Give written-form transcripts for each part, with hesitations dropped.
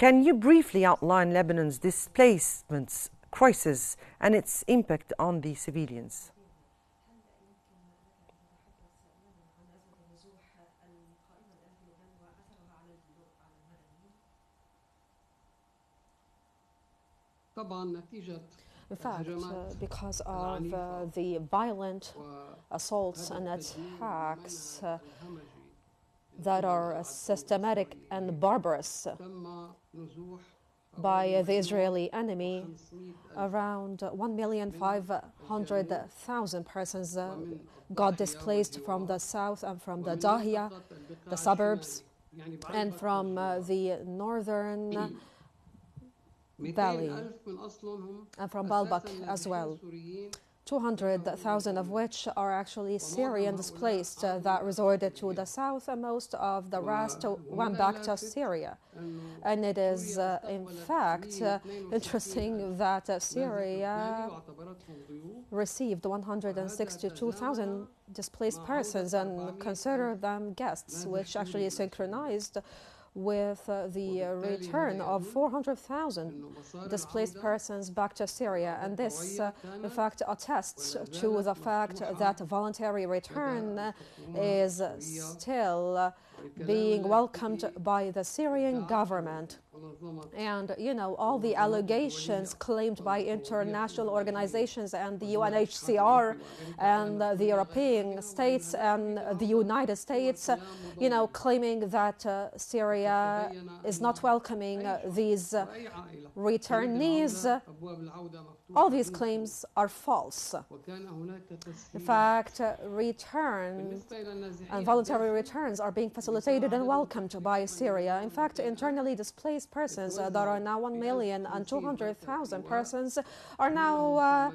Can you briefly outline Lebanon's displacement crisis and its impact on the civilians? In fact, because of the violent assaults and attacks that are systematic and barbarous by the Israeli enemy, around 1,500,000 persons got displaced from the south and from the Dahia, the suburbs, and from the northern valley, and from Baalbek as well. 200,000 of which are actually Syrian displaced that resorted to the south, and most of the rest went back to Syria. And it is, in fact, interesting that Syria received 162,000 displaced persons and considered them guests, which actually is synchronized with the return of 400,000 displaced persons back to Syria. And this, in fact, attests to the fact that voluntary return is still being welcomed by the Syrian government. And, you know, all the allegations claimed by international organizations and the UNHCR and the European states and the United States, you know, claiming that Syria is not welcoming these returnees. All these claims are false. In fact, returns and voluntary returns are being facilitated and welcomed by Syria. In fact, internally displaced persons that are now 1,200,000 persons are now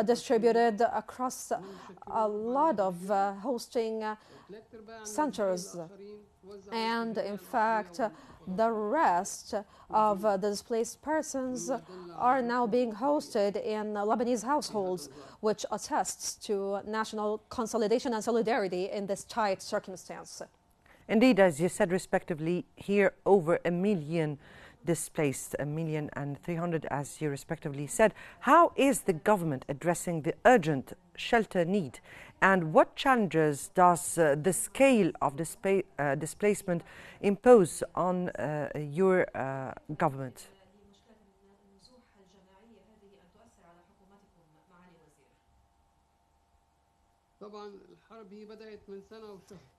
distributed across a lot of hosting centers. And in fact, the rest of the displaced persons are now being hosted in Lebanese households, which attests to national consolidation and solidarity in this tight circumstance. Indeed, as you said, respectively, here over 1 million displaced, 1,300,000, as you respectively said. How is the government addressing the urgent shelter need? And what challenges does the scale of displacement impose on your government?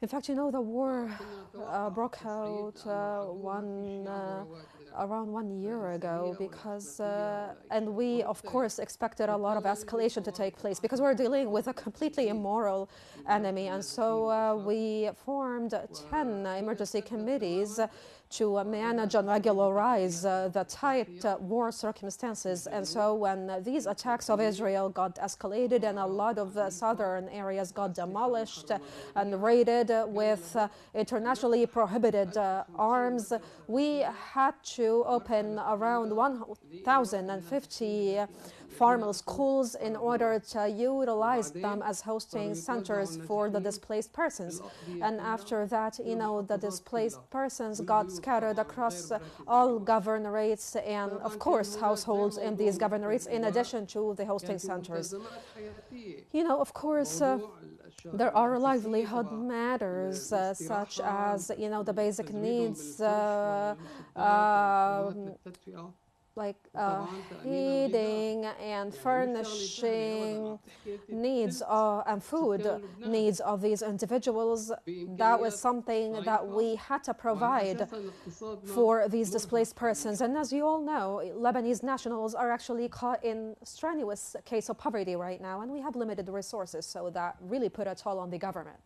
In fact, you know, the war broke out around 1 year ago because, and we, of course, expected a lot of escalation to take place because we're dealing with a completely immoral enemy. And so we formed 10 emergency committees to manage and regularize the tight war circumstances. And so when these attacks of Israel got escalated and a lot of the southern areas got demolished and raided with internationally prohibited arms, we had to open around 1,050 formal schools in order to utilize them as hosting centers for the displaced persons. And after that, you know, the displaced persons got scattered across all governorates and, of course, households in these governorates, in addition to the hosting centers. You know, of course, there are livelihood matters such as, you know, the basic needs like heating and furnishing needs and food needs of these individuals. That was something that we had to provide for these displaced persons. And as you all know, Lebanese nationals are actually caught in strenuous case of poverty right now, and we have limited resources, so that really put a toll on the government.